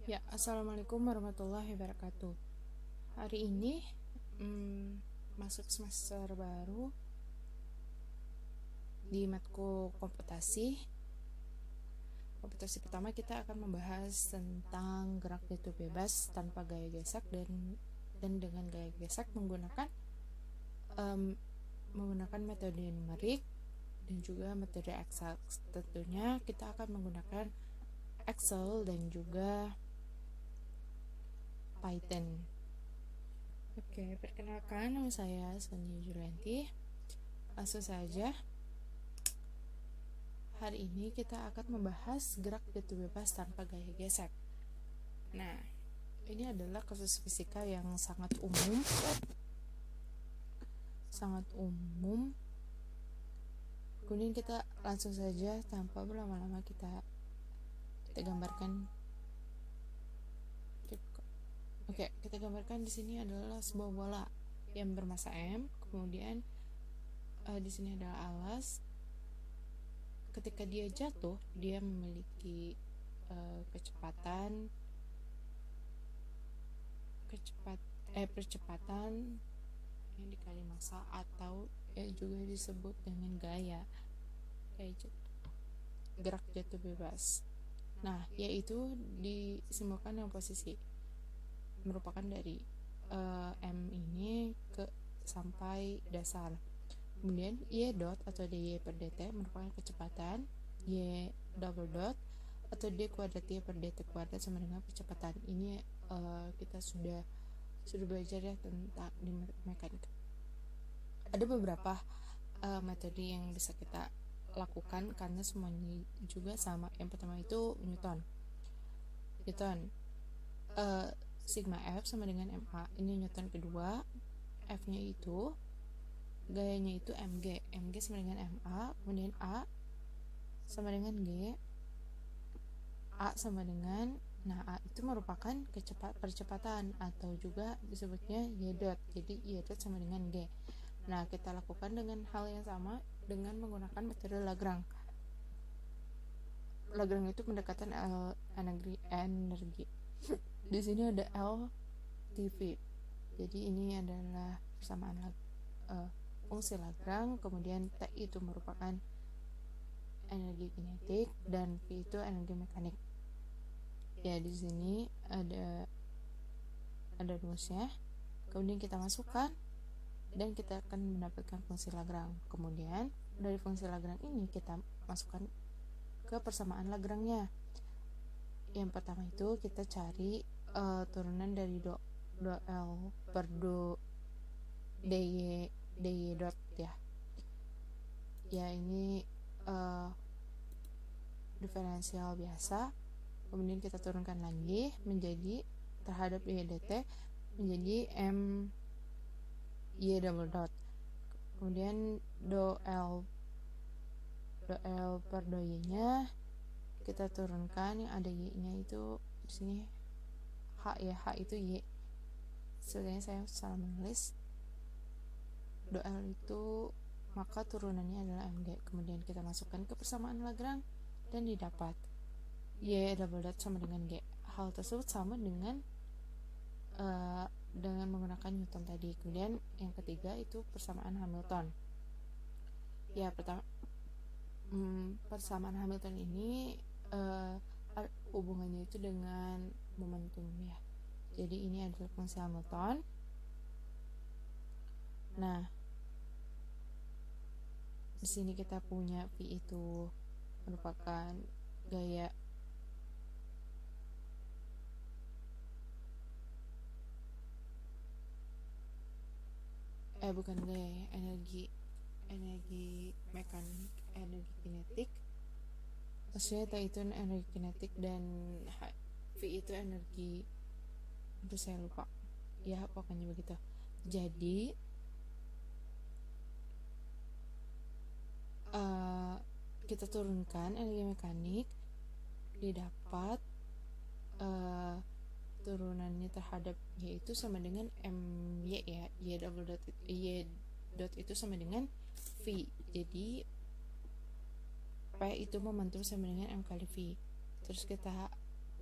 Ya, assalamualaikum warahmatullahi wabarakatuh. Hari ini masuk semester baru di matkul komputasi. Komputasi pertama kita akan membahas tentang gerak jatuh bebas tanpa gaya gesak dan dengan gaya gesak menggunakan metode numerik dan juga metode Excel. Tentunya kita akan menggunakan Excel dan juga Python. Oke, perkenalkan, nama saya Sonia Julianti. Langsung saja, hari ini kita akan membahas gerak jatuh bebas tanpa gaya gesek. Nah, ini adalah kasus fisika yang sangat umum. Kemudian kita langsung saja tanpa berlama-lama kita gambarkan. Oke, kita gambarkan di sini adalah sebuah bola yang bermassa M. Kemudian di sini adalah alas. Ketika dia jatuh, dia memiliki percepatan yang dikali massa atau juga disebut dengan gaya gerak jatuh bebas. Nah, yaitu disimbolkan dengan posisi merupakan dari M ini sampai dasar. Kemudian Y dot atau dy per dt merupakan kecepatan, Y double dot atau d kuadrat y per dt kuadrat sama dengan percepatan. Ini kita sudah belajar ya tentang di mekanika. Ada beberapa metode yang bisa kita lakukan karena semuanya juga sama. Yang pertama itu Newton. Sigma F sama dengan MA. Ini Newton kedua. F-nya itu gayanya itu mg sama dengan MA, kemudian A sama dengan G, A sama dengan, nah A itu merupakan percepatan atau juga disebutnya Y dot, jadi Y dot sama dengan G. Nah, kita lakukan dengan hal yang sama dengan menggunakan metode Lagrange. Lagrange itu pendekatan energi. Di sini ada L TV, jadi ini adalah persamaan fungsi Lagrange. Kemudian T itu merupakan energi kinetik dan V itu energi mekanik. Ya, di sini ada rumusnya. Kemudian kita masukkan dan kita akan mendapatkan fungsi Lagrange. Kemudian dari fungsi Lagrange ini kita masukkan ke persamaan Lagrange-nya. Yang pertama itu kita cari turunan dari do L per do dy dot ya. Ya, ini diferensial biasa. Kemudian kita turunkan lagi menjadi terhadap y dt menjadi m y double dot. Kemudian do L per do y nya kita turunkan, yang ada y nya itu di sini h ya, h itu y. Sebenarnya saya salah menulis. Do L itu maka turunannya adalah mg. Kemudian kita masukkan ke persamaan Lagrange dan didapat y double dot sama dengan g. Hal tersebut sama dengan menggunakan Newton tadi. Kemudian yang ketiga itu persamaan Hamilton. Ya, persamaan Hamilton ini hubungannya itu dengan momentum ya. Jadi ini adalah fungsi Hamilton. Nah, di sini kita punya V itu merupakan gaya energi mekanik, energi kinetik. Maksudnya T itu energi kinetik dan V itu energi, terus saya lupa ya, pokoknya begitu. Jadi kita turunkan energi mekanik, didapat turunannya terhadap y itu sama dengan my ya, y dot itu sama dengan v. Jadi P itu momentum sama dengan m kali v. Terus kita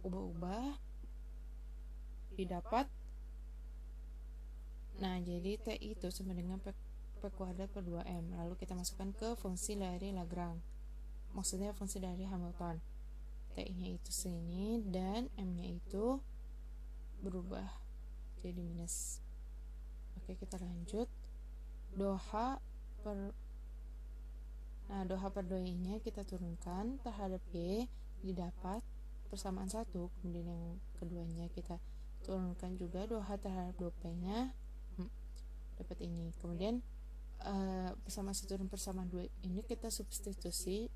ubah-ubah didapat. Nah, jadi T itu sama dengan P kuadrat per 2M. Lalu kita masukkan ke fungsi dari Lagrange. Maksudnya fungsi dari Hamilton. T-nya itu sini dan M-nya itu berubah jadi minus. Oke, kita lanjut. Doha per doi-nya kita turunkan terhadap Y, didapat persamaan 1. Kemudian yang keduanya kita turunkan juga doha terhadap 2P-nya, dapat ini. Kemudian persamaan 1 dan persamaan 2 ini kita substitusi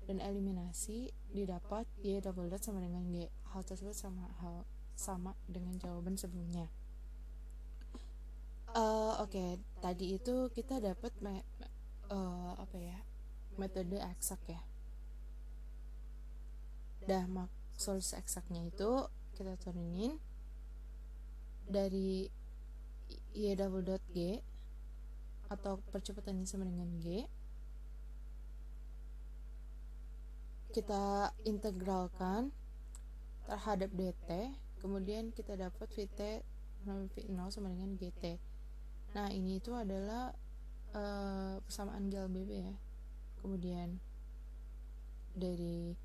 dan eliminasi, didapat Y double dot sama dengan G. Hal tersebut sama dengan jawaban sebelumnya. Oke, tadi itu kita dapat metode eksak ya. Solusi eksaknya itu kita turunin dari Y double dot G atau percepatannya sama dengan G, kita integralkan terhadap dt, kemudian kita dapat Vt V0 sama dengan GT. Nah, ini itu adalah persamaan GLBB ya. Kemudian dari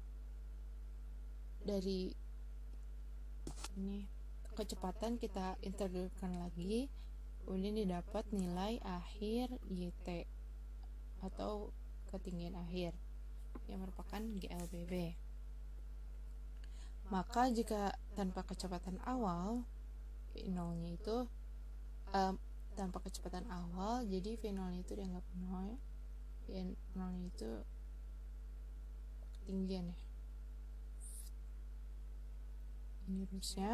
ini kecepatan kita integralkan lagi, kemudian didapat nilai akhir YT atau ketinggian akhir yang merupakan GLBB. Maka jika tanpa kecepatan awal, V0-nya itu tanpa kecepatan awal, jadi V0-nya itu dianggap 0 ya. V0-nya itu ketinggian ya. Ini rumusnya.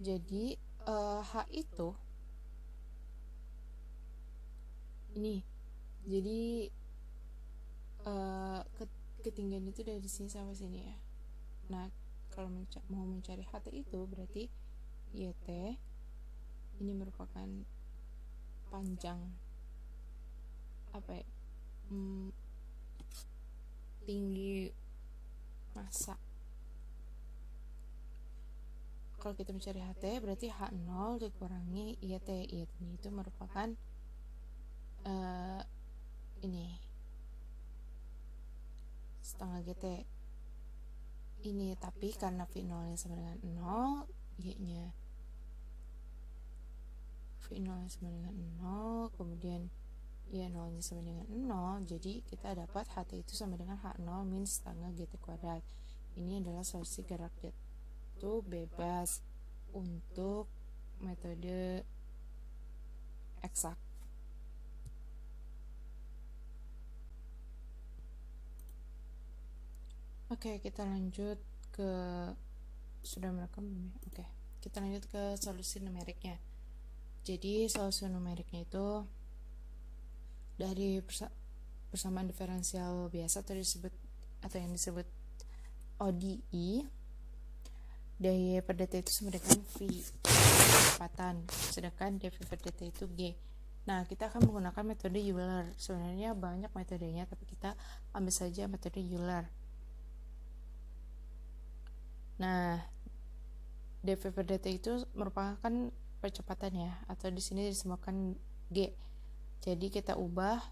Jadi H itu ini. Jadi ketinggian itu dari sini sampai sini ya. Nah, kalau mau mencari HT itu berarti YT ini merupakan panjang tinggi massa. Kalau kita mencari HT berarti H0 dikurangi YT. YT itu merupakan ini setengah GT ini, tapi karena V0 nya sama dengan 0, Y nya V0 nya sama dengan 0, kemudian Y0 nya sama dengan 0, jadi kita dapat HT itu sama dengan H0 min setengah GT kuadrat. Ini adalah solusi gerak jet itu bebas untuk metode eksak. Oke, kita lanjut ke sudah merekam belum ya? Oke, kita lanjut ke solusi numeriknya. Jadi solusi numeriknya itu dari persamaan diferensial biasa atau yang disebut ODE. dY per dt itu sama dengan V kecepatan, sedangkan dV per dt itu G. Nah, kita akan menggunakan metode Euler. Sebenarnya banyak metodenya, tapi kita ambil saja metode Euler. Nah, dV per dt itu merupakan percepatan ya, atau di sini disebutkan G. Jadi kita ubah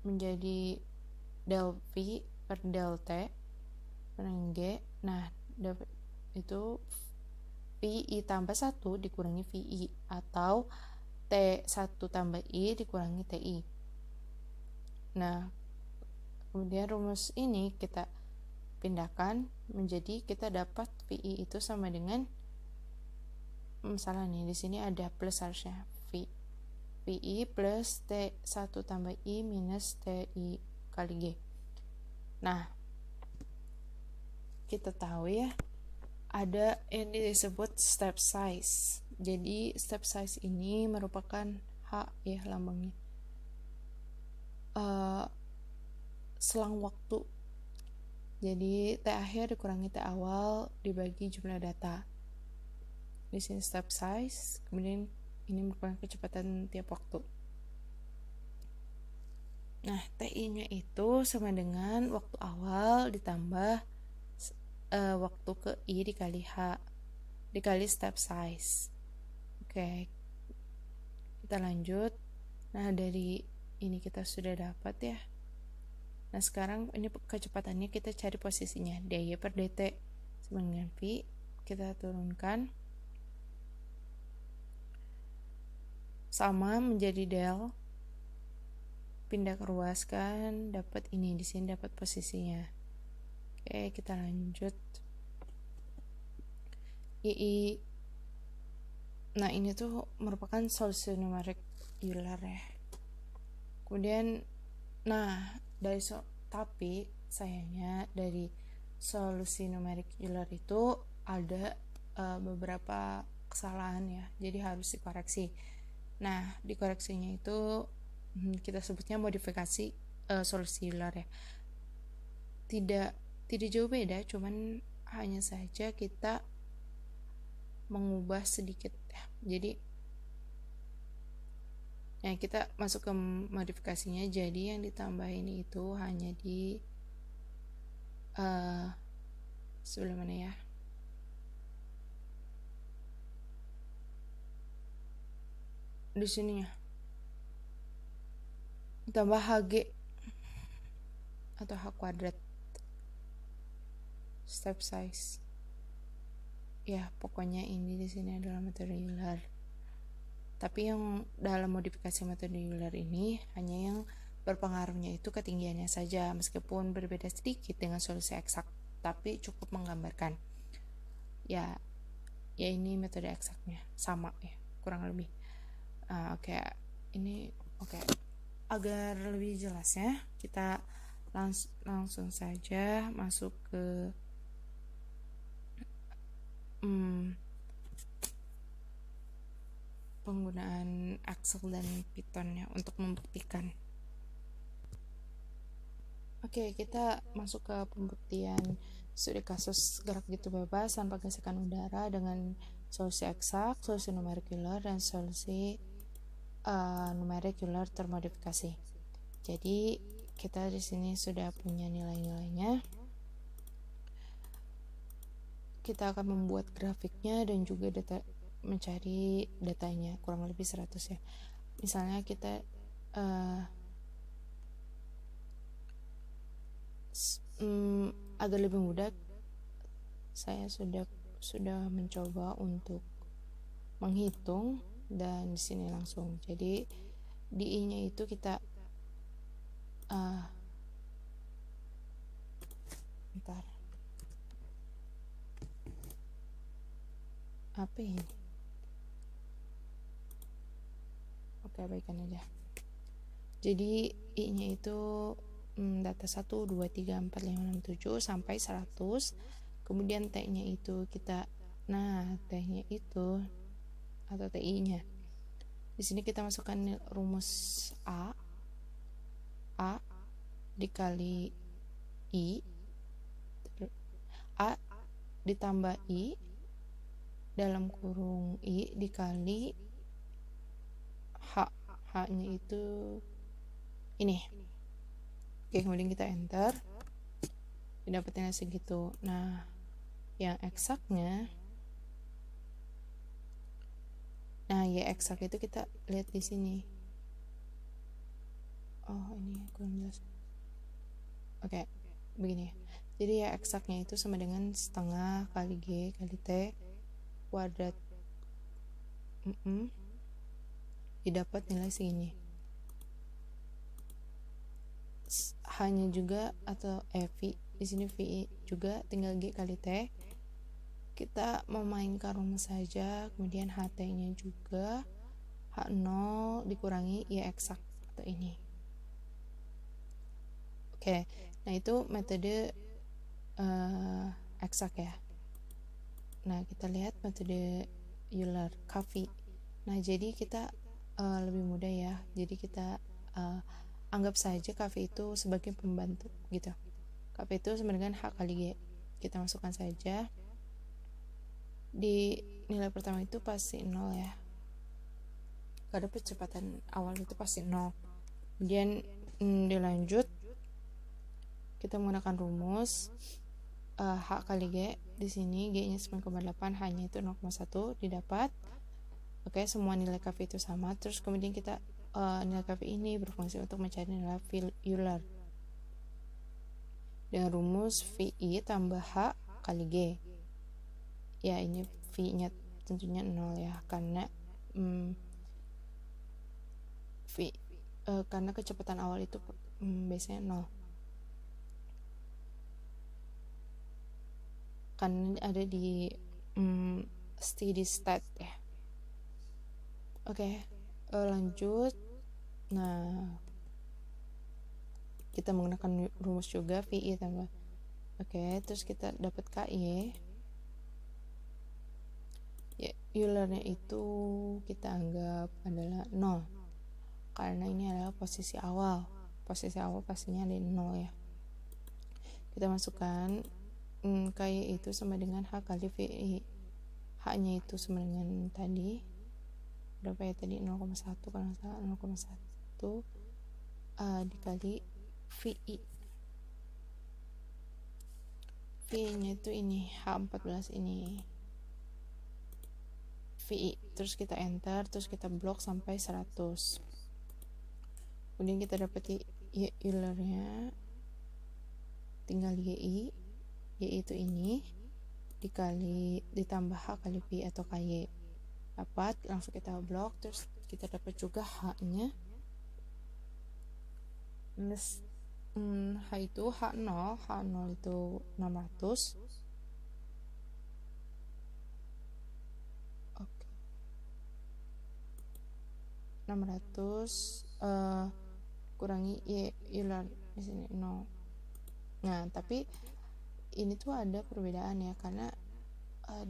menjadi del V per del T per G. Nah, itu VI tambah 1 dikurangi VI atau T1 tambah I dikurangi TI. Nah, kemudian rumus ini kita pindahkan menjadi kita dapat VI itu sama dengan, misalnya nih di sini ada plus harusnya VI plus T1 tambah I minus TI kali G. Nah, kita tahu ya ada yang disebut step size. Jadi step size ini merupakan H ya lambangnya, selang waktu. Jadi T akhir dikurangi T awal dibagi jumlah data. Di sini step size, kemudian ini merupakan kecepatan tiap waktu. Nah, TI-nya itu sama dengan waktu awal ditambah waktu ke I dikali H. dikali step size. Oke, kita lanjut. Nah, dari ini kita sudah dapat ya. Nah, sekarang ini kecepatannya kita cari posisinya. dy per dt sama dengan v. Kita turunkan sama menjadi del. Pindah ke ruas kan, dapat ini, di sini dapat posisinya. Oke, kita lanjut. II. Nah, ini tuh merupakan solusi numerik Euler ya. Kemudian, nah, tapi sayangnya dari solusi numerik Euler itu ada beberapa kesalahan ya, jadi harus dikoreksi. Nah, dikoreksinya itu kita sebutnya modifikasi solusi Euler ya. Tidak jauh beda, cuman hanya saja kita mengubah sedikit ya. Jadi kita masuk ke modifikasinya. Jadi yang ditambahin itu hanya di sebelah mana ya? Di sini ya. Tambah Hg atau H kuadrat step size. Ya, pokoknya ini di sini adalah metode Euler. Tapi yang dalam modifikasi metode Euler ini hanya yang berpengaruhnya itu ketinggiannya saja, meskipun berbeda sedikit dengan solusi eksak, tapi cukup menggambarkan. Ya ini metode eksaknya sama ya, kurang lebih. Oke. Agar lebih jelasnya, kita langsung saja masuk ke penggunaan Excel dan Python ya untuk membuktikan. Oke, kita masuk ke pembuktian studi kasus gerak gitu bebas tanpa gesekan udara dengan solusi eksak, solusi numerik Euler, dan solusi numerik Euler termodifikasi. Jadi kita di sini sudah punya nilai-nilainya. Kita akan membuat grafiknya dan juga mencari datanya, kurang lebih 100 ya. Misalnya kita agar lebih mudah, saya sudah mencoba untuk menghitung dan di sini langsung. Jadi di I-nya itu kita bentar. Apa ini? Oke, baikkan aja. Jadi I-nya itu data 1, 2, 3, 4, 5, 6, 7 sampai 100. Kemudian T-nya itu T-nya itu atau TI-nya. Di sini kita masukkan rumus A dikali I, A ditambah I dalam kurung I dikali H-nya itu ini. Oke, kemudian kita enter, dapatnya segitu. Nah, yang eksaknya, ya eksak itu kita lihat di sini. Oh, ini kurang jelas. Oke, begini. Jadi ya eksaknya itu sama dengan setengah kali G kali T kuadrat. Didapat nilai segini. Hanya juga atau V di sini V juga tinggal G kali T. Kita memainkan rumus saja, kemudian HT-nya juga H0 dikurangi Y eksak atau ini. Oke, nah itu metode eksak ya. Nah, kita lihat metode Euler, KV. Nah, jadi kita lebih mudah ya. Jadi kita anggap saja KV itu sebagai pembantu gitu. KV itu sama dengan H kali G. Kita masukkan saja. Di nilai pertama itu pasti 0 ya. Karena percepatan awal itu pasti 0. Kemudian dilanjut, kita menggunakan rumus H kali G di sini, G nya 9,8, H nya itu 0,1 didapat. Oke, semua nilai KV itu sama. Terus kemudian kita nilai KV ini berfungsi untuk mencari nilai Euler dengan rumus VI tambah H kali G. Ya, ini V nya tentunya 0 ya, karena karena kecepatan awal itu biasanya 0, karena ada di steady state ya. Oke, lanjut. Nah, kita menggunakan rumus juga VI tambah. Oke, terus kita dapat KY. Ya, Eulernya itu kita anggap adalah 0, karena ini adalah posisi awal. Posisi awal pastinya ada 0 ya. Kita masukkan KY itu sama dengan H kali VI. H nya itu sama dengan tadi, berapa ya tadi, 0,1 kalau nggak salah, 0,1 dikali VI. VI nya itu ini, H14 ini VI. Terus kita enter, terus kita blok sampai 100. Kemudian kita dapat Eulernya, tinggal YI itu ini dikali ditambah H kali V atau KY, dapat, langsung kita blok. Terus kita dapat juga H nya, H itu H0 itu 600. Oke, 600 kurangi Euler di sini 0. Nah, tapi ini tuh ada perbedaan ya, karena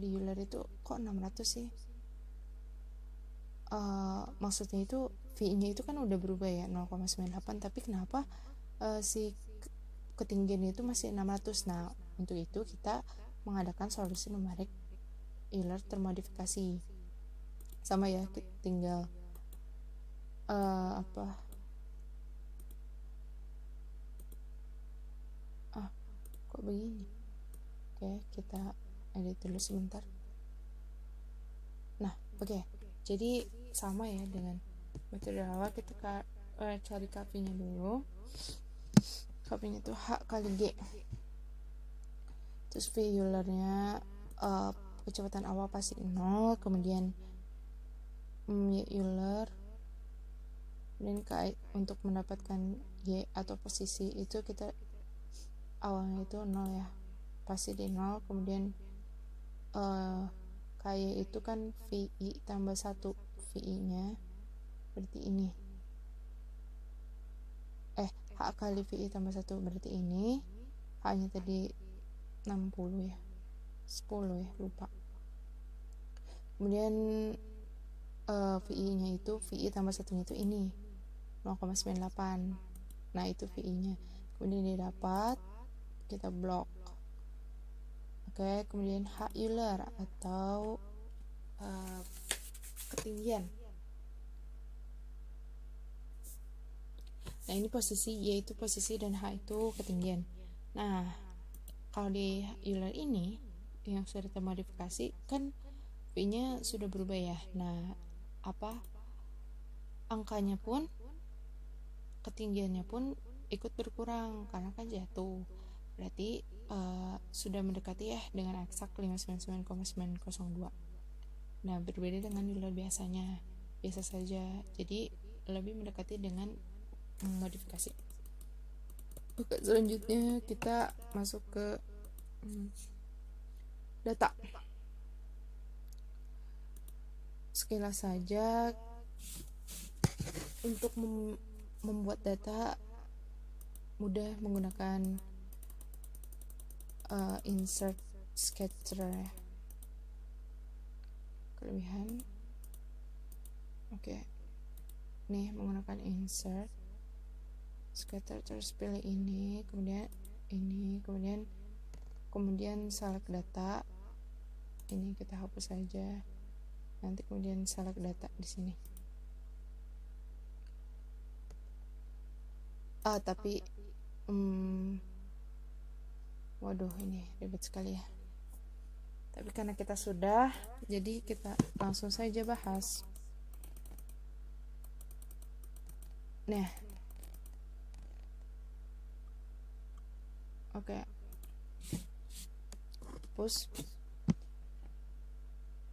di Euler itu kok 600 sih? Maksudnya itu V-nya itu kan udah berubah ya, 0,98, tapi kenapa si ketinggian itu masih 600? Nah, untuk itu kita mengadakan solusi numerik Euler termodifikasi. Sama ya, tinggal kok begini. Oke, kita edit dulu sebentar. Nah, oke. Jadi sama ya dengan metode awal, kita cari KV-nya dulu. KV-nya itu H kali G. Terus V Euler-nya kecepatan awal pasti 0, kemudian Euler, dan untuk mendapatkan Y atau posisi itu kita awalnya itu 0 ya, pasti di 0. Kemudian KY itu kan VI tambah 1, VI nya berarti ini, H kali VI tambah 1 berarti ini. H nya tadi 60 ya, 10 ya, lupa. Kemudian VI nya itu, VI tambah 1 nya itu ini 0,98. Nah, itu VI nya. Kemudian didapat, kita blok. Oke, kemudian H Euler atau ketinggian. Nah, ini posisi, Y itu posisi, dan H itu ketinggian. Nah, kalau di Euler ini yang sudah termodifikasi kan V-nya sudah berubah ya. Nah, angkanya pun, ketinggiannya pun ikut berkurang karena kan jatuh. Berarti sudah mendekati ya dengan eksak 599,902. Nah, berbeda dengan Euler biasanya, biasa saja. Jadi lebih mendekati dengan modifikasi. Oke, selanjutnya kita masuk ke data. Sekilas saja, untuk membuat data mudah menggunakan insert scatter. Kelebihan, oke, nih menggunakan insert scatter, terus pilih ini, kemudian ini, kemudian select data, ini kita hapus saja, nanti kemudian select data di sini. Tapi Waduh, ini ribet sekali ya. Tapi karena kita sudah, jadi kita langsung saja bahas. Nah, oke. Push.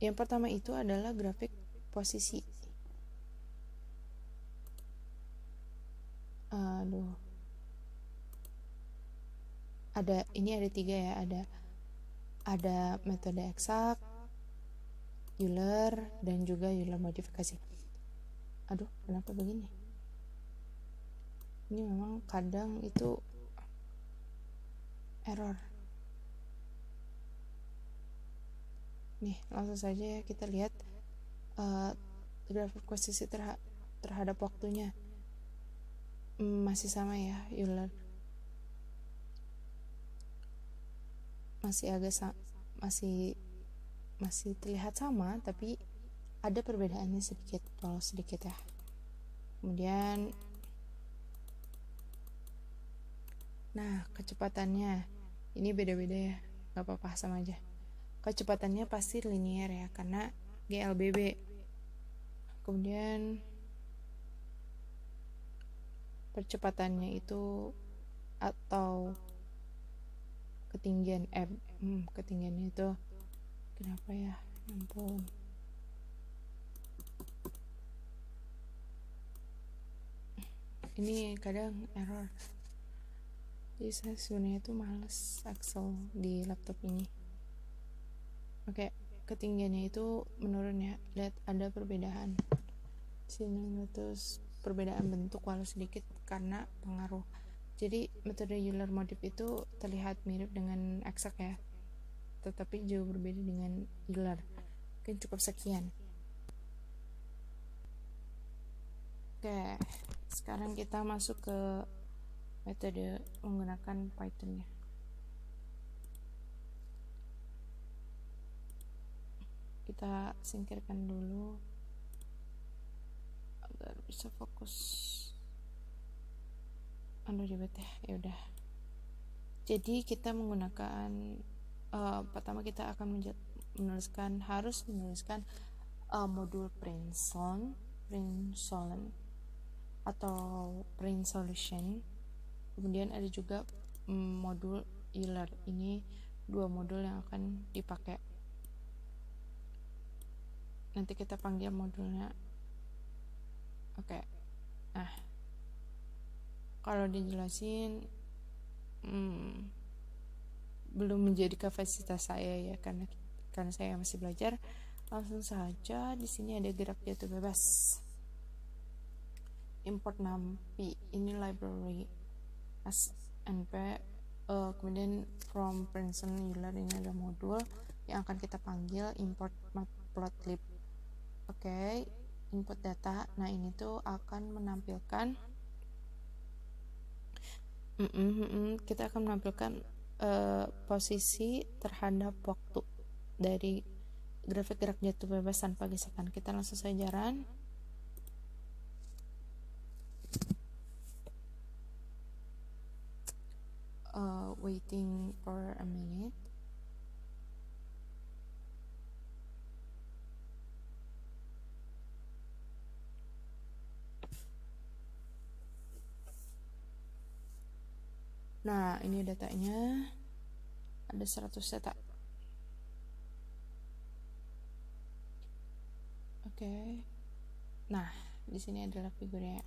Yang pertama itu adalah grafik posisi. Aduh. Ada 3 ya, ada metode eksak, Euler, dan juga Euler modifikasi. Aduh, kenapa begini? Ini memang kadang itu error. Nih, langsung saja ya kita lihat grafik posisi terhadap waktunya. Masih sama ya, Euler. Masih terlihat sama, tapi ada perbedaannya sedikit, walau sedikit ya. Kemudian nah, kecepatannya ini beda-beda ya, gak apa-apa, sama aja. Kecepatannya pasti linear ya, karena GLBB. Kemudian percepatannya itu atau ketinggian ketinggiannya itu kenapa ya, ampun. Ini kadang error, jadi saya sebenarnya itu males Excel di laptop ini. Oke, ketinggiannya itu menurun ya, lihat ada perbedaan sini, terus perbedaan bentuk walau sedikit karena pengaruh. Jadi metode Euler modif itu terlihat mirip dengan eksak ya, tetapi jauh berbeda dengan Euler. Mungkin cukup sekian. Oke, sekarang kita masuk ke metode menggunakan Python ya. Kita singkirkan dulu agar bisa fokus. Aduh, ribet ya udah. Jadi kita menggunakan pertama kita akan harus menuliskan modul Princeton atau Print Solution. Kemudian ada juga modul Euler. Ini 2 modul yang akan dipakai. Nanti kita panggil modulnya. Oke. Nah, kalau dijelasin belum menjadi kapasitas saya ya, karena saya masih belajar. Langsung saja, di sini ada gerak jatuh bebas. Import NumPy, ini library SNP. Kemudian from Princeton Euler, ini ada modul yang akan kita panggil import matplotlib. Oke, input data. Nah, ini tuh akan menampilkan kita akan menampilkan posisi terhadap waktu dari grafik gerak jatuh bebas tanpa gesekan. Kita langsung saja run. Waiting for a minute. Nah, ini datanya ada 100 data. Oke. Nah, di sini adalah figurnya.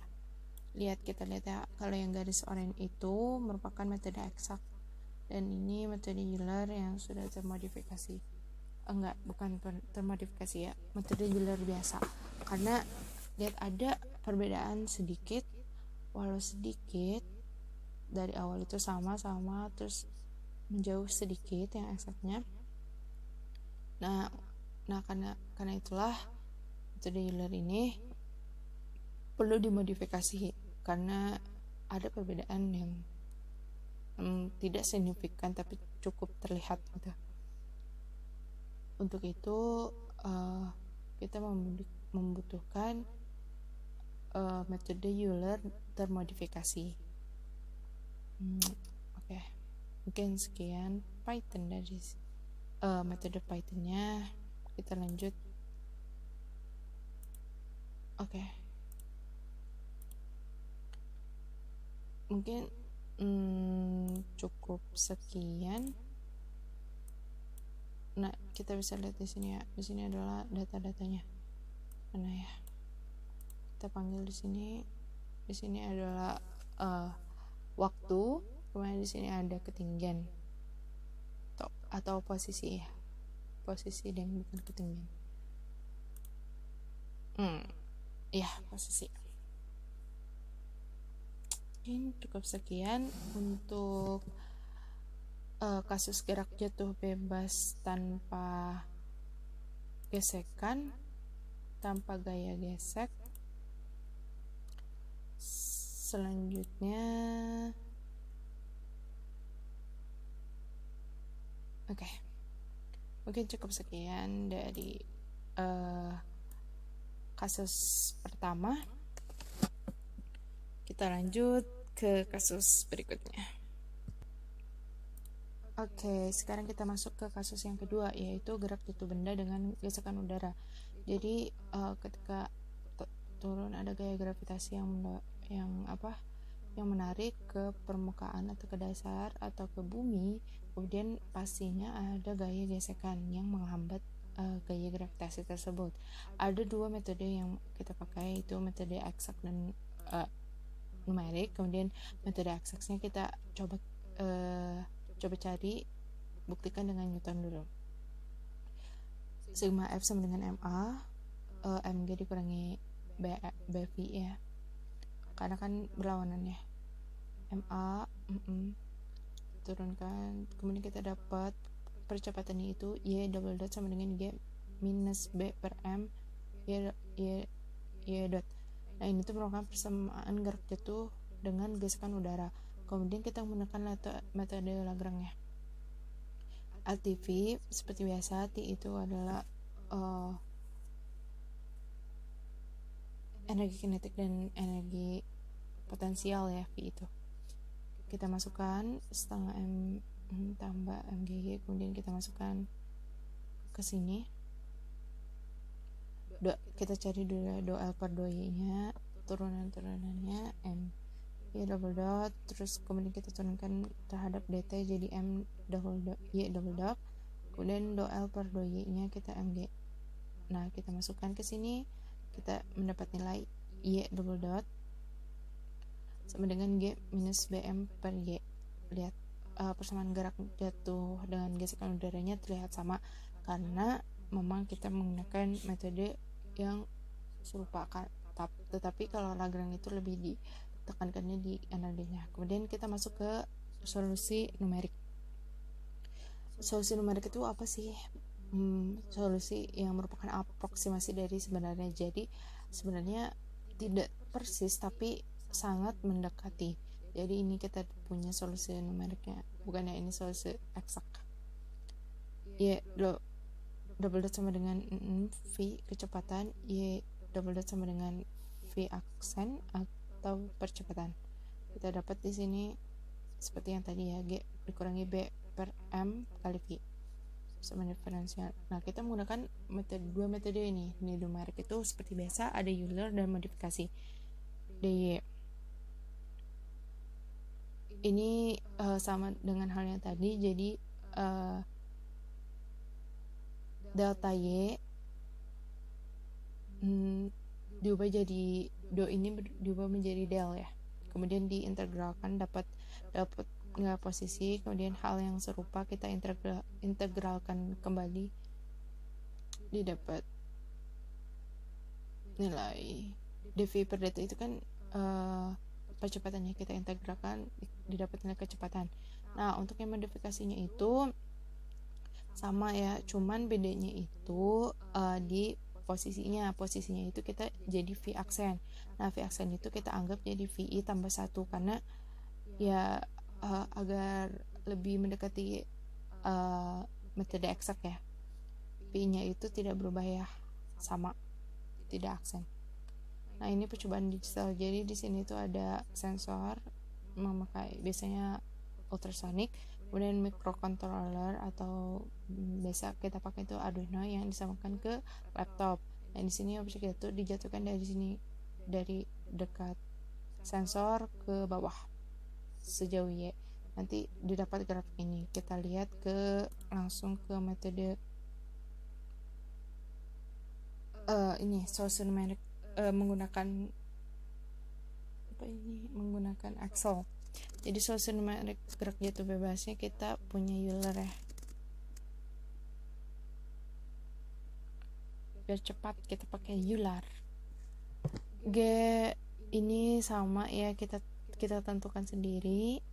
Kita lihat ya, kalau yang garis oranye itu merupakan metode eksak, dan ini metode Euler yang sudah termodifikasi. Bukan termodifikasi ya, metode Euler biasa. Karena lihat ada perbedaan sedikit, walau sedikit. Dari awal itu sama-sama, terus menjauh sedikit yang eksaknya. Nah karena itulah metode Euler ini perlu dimodifikasi karena ada perbedaan yang tidak signifikan tapi cukup terlihat gitu. Untuk itu kita membutuhkan metode Euler termodifikasi. Oke. Mungkin sekian Python dari metode Pythonnya. Kita lanjut. Oke. Mungkin cukup sekian. Nah, kita bisa lihat di sini ya. Di sini adalah data-datanya. Mana ya? Kita panggil di sini. Di sini adalah waktu. Kemudian di sini ada ketinggian atau posisi ya. Posisi dan bukan ketinggian. Ya, posisi. Mungkin cukup sekian untuk kasus gerak jatuh bebas tanpa gesekan, tanpa gaya gesek. Selanjutnya mungkin cukup sekian dari kasus pertama. Kita lanjut ke kasus berikutnya. Sekarang kita masuk ke kasus yang kedua, yaitu gerak jatuh benda dengan gesekan udara. Jadi ketika turun ada gaya gravitasi yang menarik ke permukaan atau ke dasar atau ke bumi, kemudian pastinya ada gaya gesekan yang menghambat gaya gravitasi tersebut. Ada dua metode yang kita pakai, itu metode eksak dan numerik. Kemudian metode eksaksnya kita coba cari, buktikan dengan Newton dulu. Sigma F sama dengan MA, mg dikurangi bv ya, karena kan berlawanan ya. MA turunkan, kemudian kita dapat percepatannya itu y double dot sama dengan g minus b per m y dot. Nah, ini tuh merupakan persamaan gerak jatuh dengan gesekan udara. Kemudian kita menggunakan metode Lagrange. LTV seperti biasa, T itu adalah energi kinetik dan energi potensial ya, V itu. Kita masukkan setengah M tambah MGG, kemudian kita masukkan ke sini. Kita cari dulu do L per do Y nya, turunannya M Y double dot, terus kemudian kita turunkan terhadap dt jadi M double dot Y double dot, kemudian do L per do Y nya kita MG. Nah, kita masukkan ke sini, kita mendapat nilai Y double dot sama dengan G minus BM per Y. Lihat persamaan gerak jatuh dengan gesekan udaranya terlihat sama karena memang kita menggunakan metode yang serupa, tetapi kalau Lagrange itu lebih ditekankannya di energinya. Kemudian kita masuk ke solusi numerik. Solusi numerik itu apa sih? Solusi yang merupakan aproksimasi dari sebenarnya. Jadi sebenarnya tidak persis tapi sangat mendekati. Jadi ini kita punya solusi numeriknya, bukannya ini solusi eksak. Y double dot sama dengan V kecepatan, Y double dot sama dengan V aksen atau percepatan. Kita dapat di sini seperti yang tadi ya, G dikurangi B per M kali V sama diferensial. Nah, kita menggunakan dua metode ini. Numerik itu seperti biasa ada Euler dan modifikasi DY. Ini sama dengan hal yang tadi, jadi delta Y diubah jadi do, ini diubah menjadi del ya, kemudian diintegralkan dapat nilai posisi. Kemudian hal yang serupa kita integralkan kembali, didapat nilai dv per dt itu kan percepatannya, kita integralkan didapat nilai kecepatan. Nah, untuk yang modifikasinya itu sama ya, cuman bedanya itu di posisinya itu kita jadi V aksen. Nah, V aksen itu kita anggap jadi VI tambah 1 karena ya agar lebih mendekati metode eksak ya. V-nya itu tidak berubah ya, sama, tidak aksen. Nah, ini percobaan digital. Jadi di sini tuh ada sensor memakai biasanya ultrasonic, Kemudian microcontroller atau biasa kita pakai itu Arduino yang disamakan ke laptop. Nah di sini objek itu dijatuhkan dari sini, dari dekat sensor ke bawah sejauh Y. Nanti didapat grafik ini. Kita lihat langsung ke metode ini source numeric menggunakan menggunakan Excel. Jadi source numeric gerak jatuh bebasnya kita punya Euler ya. Biar cepat kita pakai Euler. G ini sama ya, kita tentukan sendiri.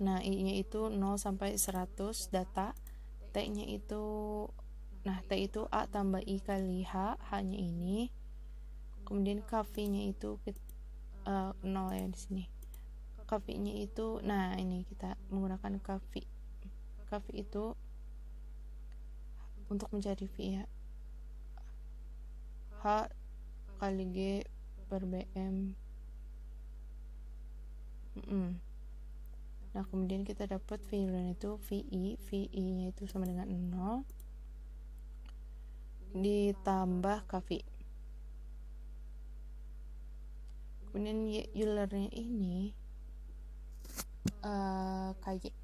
Nah, I-nya itu 0 sampai 100 data. T-nya itu T itu A tambah I kali H, H-nya ini. Kemudian KV-nya itu 0 ya di sini. KV-nya itu, nah ini kita menggunakan KV. KV itu untuk mencari V ya. H kali G per BM. Nah, kemudian kita dapat V-nya itu VI-nya itu sama dengan 0 ditambah KV. Kemudian Euler-nya ini KY.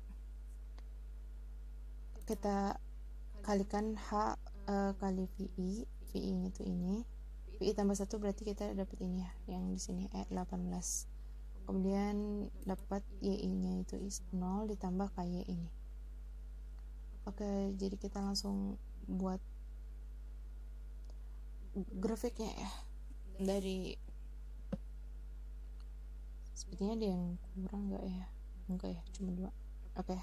Kita kalikan H kali VI-nya itu ini. VI tambah 1 berarti kita dapat ini ya, yang di sini 18. Kemudian dapat Y-nya itu 0 ditambah KY ini. Oke, jadi kita langsung buat grafiknya ya. Dari sepertinya ada yang kurang enggak ya, cuma 2. Oke,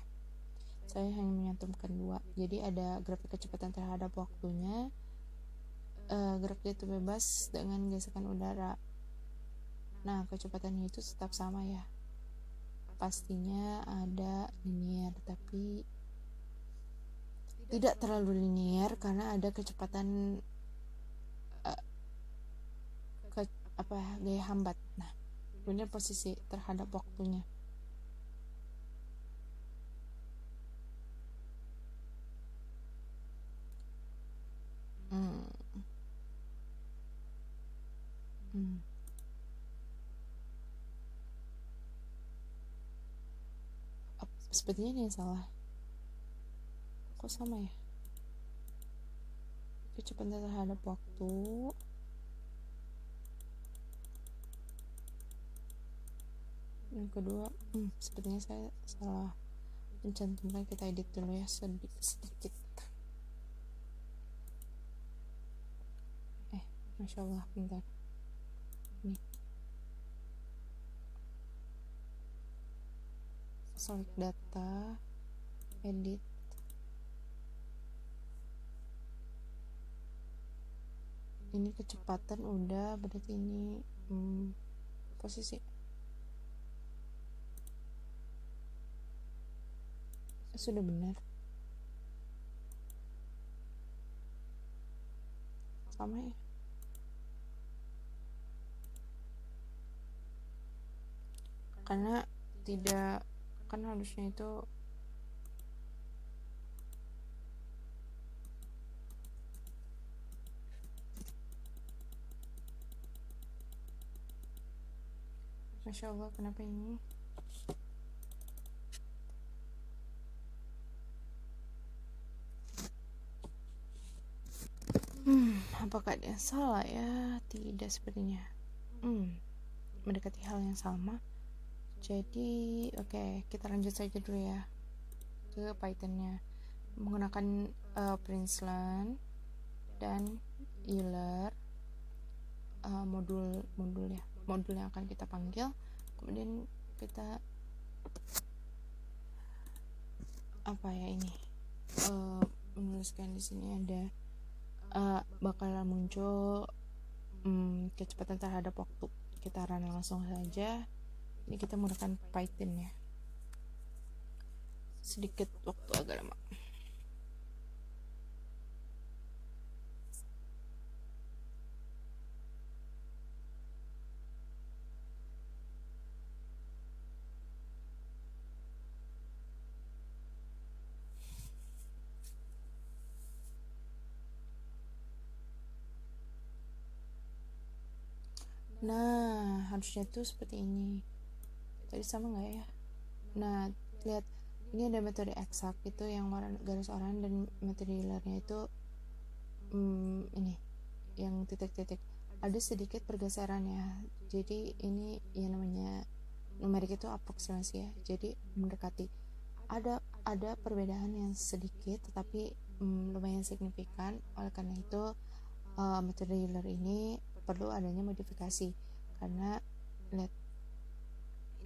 saya hanya menyantumkan 2. Jadi ada grafik kecepatan terhadap waktunya, gerak jatuh bebas dengan gesekan udara. Nah, kecepatannya itu tetap sama ya, pastinya ada linear, tapi tidak terlalu linear karena ada kecepatan gaya hambat. Nah, kemudian posisi terhadap waktunya. Sepertinya ini yang salah. Kok sama ya? Kecepatan terhadap waktu. Yang kedua, sepertinya saya salah mencantumkan. Kita edit dulu ya sedikit. Masya Allah, bentar. Nih. Select data, edit. Ini kecepatan udah, berarti ini posisi. Sudah benar. Sama ya. Karena tidak, kan harusnya itu Masya Allah, kenapa ini? Apakah ada yang salah ya? Tidak sepertinya. Mendekati hal yang sama. Jadi, oke, kita lanjut saja dulu ya ke Python-nya. Menggunakan Princeland dan Euler, modul yang akan kita panggil. Kemudian kita menuliskan di sini ada bakalan muncul kecepatan terhadap waktu. Kita run langsung saja. Ini kita menggunakan Python ya. Sedikit waktu agak lama. Nah, harusnya tuh seperti ini. Tadi sama nggak ya? Nah, lihat, ini ada metode eksak itu yang garis oranye, dan metode Euler-nya itu ini yang titik-titik. Ada sedikit pergeseran ya. Jadi ini yang namanya numerik itu aproksimasi ya. Jadi mendekati. Ada perbedaan yang sedikit tetapi lumayan signifikan. Oleh karena itu metode Euler ini perlu adanya modifikasi, karena lihat,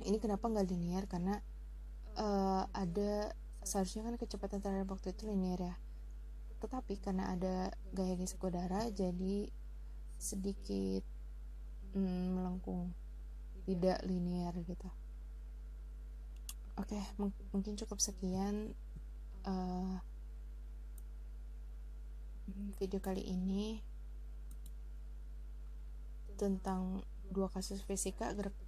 ini kenapa nggak linear, karena ada, seharusnya kan kecepatan terhadap waktu itu linear ya, tetapi karena ada gaya gesek udara jadi sedikit melengkung, tidak linear gitu. Oke, mungkin cukup sekian video kali ini tentang 2 kasus fisika, gerak